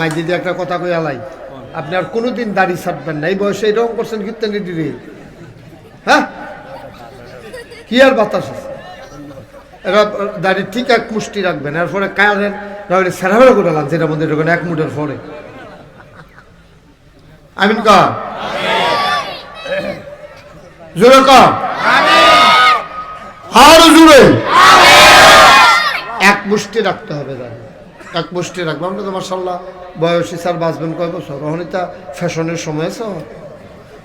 মাই দিদি একটা কথা কই আলাই, আপনি আর কোনোদিন দাড়ি ছাড়বেন না। এই বয়সে এরকম করছেন কীর্তন দিদি, হ্যাঁ কি আর বাতাস আছে। এরা দাড়ি ঠিক এক মুষ্টি রাখবেন, এরপরে কায়ারেন তাহলে সেরাবেলা করে লান, যেটা মধ্যে ঢোকেন এক মুঠের পরে। আমিন কর, জোরে কর, আরো জোরে। এক মুষ্টি রাখতে হবে দাড়ি, এক মুষ্টি রাখবো। আমরা তো মাশাআল্লাহ বয়সী স্যার বাঁচবেন কয় বছর, রহনিতা ফ্যাশনের সময় আছে,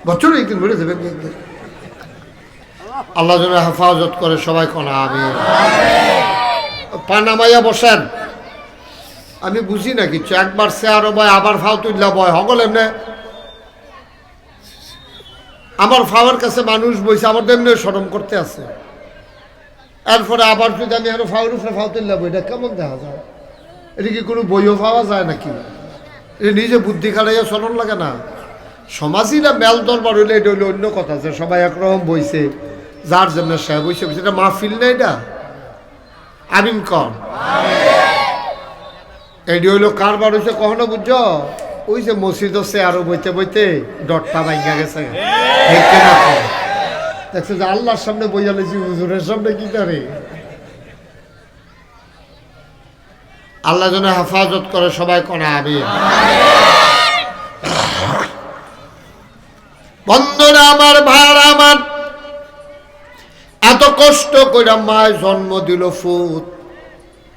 বছর একদিন বেড়ে যাবে। আল্লাহ যেন হেফাজত করে, সবাই কোনা আমি পানামাইয়া বসেন। আমি বুঝি না কিছু, একবার চেয়ারও বয় আবার ফাও তুললা বয় হগল এমনি। আমার ফাওয়ার কাছে মানুষ বইছে, আমার তো এমনি সরম করতে আছে। এরপরে আবার যদি আমি আরো ফাওয়ার উপরে ফাও তুললা বই, এটা কেমন দেখা যায়? এটা কি কোনো বইও পাওয়া যায় নাকি? এটা নিজে বুদ্ধি খাটাইয়া চলন লাগে না। সমাজই না মেল দরবার হইলে এটা হইলে অন্য কথা, যে সবাই একরকম বইছে, যার জন্য সে বইছে বইছে, এটা মাহফিল না এটা। আমিন কর। এটি হইলো কারবার হয়েছে কখনো বুঝছো? ওই যে মসজিদ হচ্ছে আরো বইতে বইতে ডটটা ভাঙ্গা গেছে, দেখছো যে আল্লাহর সামনে বইয়া লেছি, হুজুরের সামনে কি করে। আল্লাহ যেন হেফাজত করে, সবাই কোনা আমিন। বন্ধুরা আমার, ভাইরা আমার, এত কষ্ট করে মায় জন্ম দিল ফুত।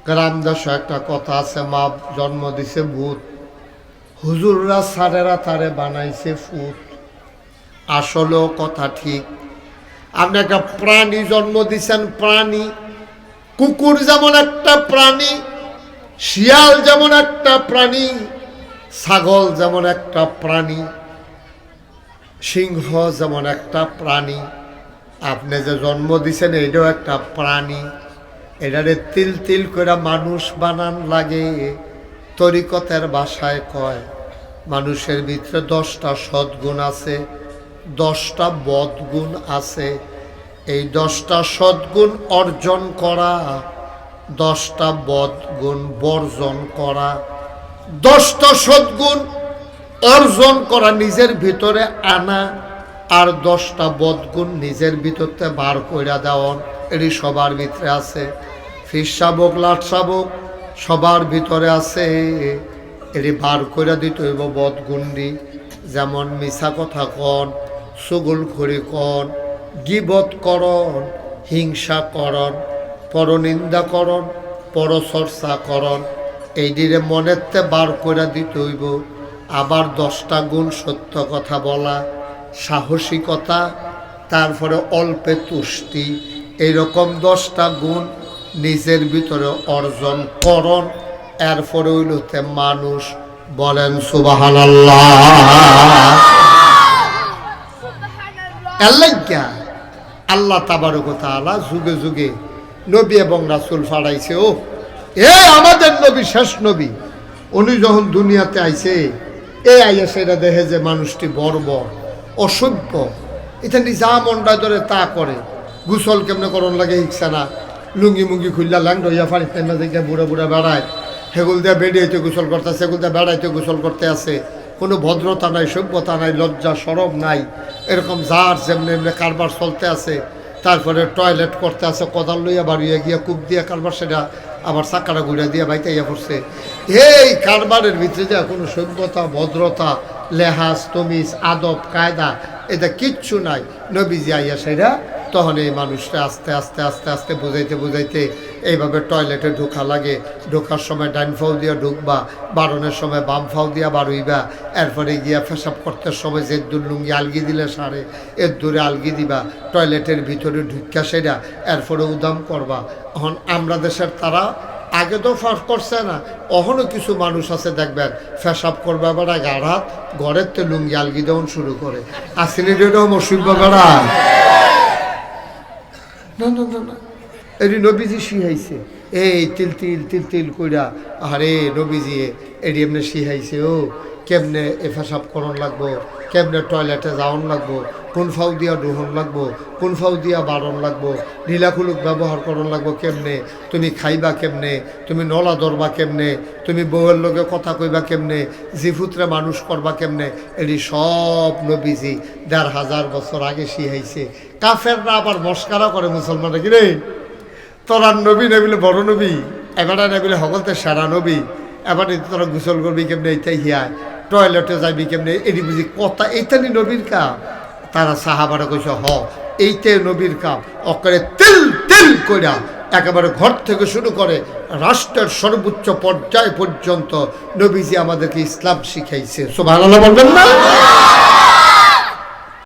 গ্রাম দেশে একটা কথা আছে, মা জন্ম দিছে ভূত, হুজুররা সারেরা তারে বানাইছে ফুত। আসলেও কথা ঠিক। আপনি একটা প্রাণী জন্ম দিছেন, প্রাণী। কুকুর যেমন একটা প্রাণী, শিয়াল যেমন একটা প্রাণী, ছাগল যেমন একটা প্রাণী, সিংহ যেমন একটা প্রাণী। আপনি যে জন্ম দিছেন এটাও একটা প্রাণী। এটারে তিল তিল করে মানুষ বানান লাগে। তরিকতের ভাষায় কয়, মানুষের ভিতরে 10টা সদ্গুণ আছে, 10টা বদগুণ আছে। এই 10টা সদ্গুণ অর্জন করা, 10টা বদগুণ বর্জন করা। 10টা সদ্গুণ অর্জন করা, নিজের ভিতরে আনা, আর 10টা বদগুণ নিজের ভিতরতে বার কইরা দেওয়ান। এটি সবার ভিতরে আছে। ফির শাবক, লাট শাবক সবার ভিতরে আছে। এটি বার কইরা দিতে হইব বদগুণটি। যেমন মিছা কথা কন, চুগলখড়ি কন, গীবত করন, হিংসা করন, পরনিন্দা করন, পরচর্চা করন। এইটিরে মনেতে বার কইরা দিতে হইব। আবার 10টা গুণ, সত্য কথা বলা, সাহসিকতা, তারপরে অল্পে তুষ্টি, এইরকম 10টা গুণ নিজের ভিতরে অর্জন করন। এরপরে হইলতে মানুষ। বলেন সুবহানাল্লাহ। আল্লাহ তাবারক ওয়া তাআলা যুগে যুগে নবী এবং রাসূল পাঠাইছে। ও এ আমাদের নবী, শেষ নবী, উনি যখন দুনিয়াতে আইছে, এই আইয়া সেটা দেখে যে মানুষটি বর্বর, অসভ্য, এটা যা মনটা ধরে তা করে। গোসল কেমনে করন লাগে ইচ্ছা না, লুঙ্গি মুঙ্গি খুললা ল্যাংড হইয়া ফাড়ি তেমনা দেখে বুড়া বুড়া বেড়ায়, সেগুল দিয়ে বেড়িয়েতে গোসল করতে আছে, সেগুল দিয়ে বেড়াইতে গোসল করতে আছে। কোনো ভদ্রতা নাই, সভ্যতা নাই, লজ্জা সরম নাই। এরকম যার যেমনি এমনি কারবার চলতে আছে। তারপরে টয়লেট করতে আছে, কোদাল লইয়া বাড়িয়ে গিয়া কূপ দিয়া কারবার, সেটা আবার চাকাটা ঘুরে দিয়ে বাইতাইয়া পড়ছে। এই কারবারের ভিতরে যা কোনো সভ্যতা, ভদ্রতা, লেহাজ, তমিজ, আদব, কায়দা, এটা কিচ্ছু নাই। নবীজি আইয়া সেটা তখন এই মানুষটা আস্তে আস্তে আস্তে আস্তে বুঝাইতে বুঝাইতে এইভাবে টয়লেটে ঢোকা লাগে। ঢোকার সময় ডাইন ফাউ দিয়া ঢুকবা, বারণের সময় বাম ফাউ দিয়া বারুইবা। এরপরে গিয়া পেশাব করতে সময় যে দূর লুঙ্গি আলগি দিলে সারে, এর দূরে আলগি দিবা, টয়লেটের ভিতরে ঢুকা সেটা এরপরে উদাম করবা। এখন আমরা দেশের তারা আগে তো ফাঁস করছে না, অহনও কিছু মানুষ আছে দেখবেন পেশাব করবে বেড়া গাড়াত, ঘরের তো লুঙ্গি আলগি দেওয়ান শুরু করে। আসেনি এরকম অসুবিধা বেড়া না না না না, এটি নবীজি শিহাইছে। এই তিল তিল তিল তিল কইরা, আরে নবীজি এটি এমনি শিহাইছে। ও কেমনে পেশাব করণ লাগবো, কেমনে টয়লেটে যাওয়ান লাগবো, কোন ফাউ দিয়া ডুহন লাগবো, কোন ফাউ দিয়া বারণ লাগবো, নীলাকুলুক ব্যবহার করণ লাগবো কেমনে, তুমি খাইবা কেমনে, তুমি নলা ধরবা কেমনে, তুমি বউয়ের লগে কথা কইবা কেমনে, জিফুতরে মানুষ করবা কেমনে, এটি সব নবীজি ১,৫০০ বছর আগে শিখাইছে। কাফেররা আবার মস্কারা করে মুসলমানরা, কি রে তোরা নবী নেবিলে বড় নবী, এবারে নেবিলে সকলতে সেরা নবী, এবারে তোরা গোসল করবি কেমনে, এইটাই হিয়ায় টয়লেটে যাবি কেমনে, এটি বুঝি কথা, এইটানি নবীর কাম। তারা সাহাবারা কইছে হ এইটাই নবীর কাম। অকারে তিল তিল কইরা একেবারে ঘর থেকে শুরু করে রাষ্ট্রের সর্বোচ্চ পর্যায় পর্যন্ত নবীজি আমাদেরকে ইসলাম শিখাইছে। সুবহানাল্লাহ বলবেন না?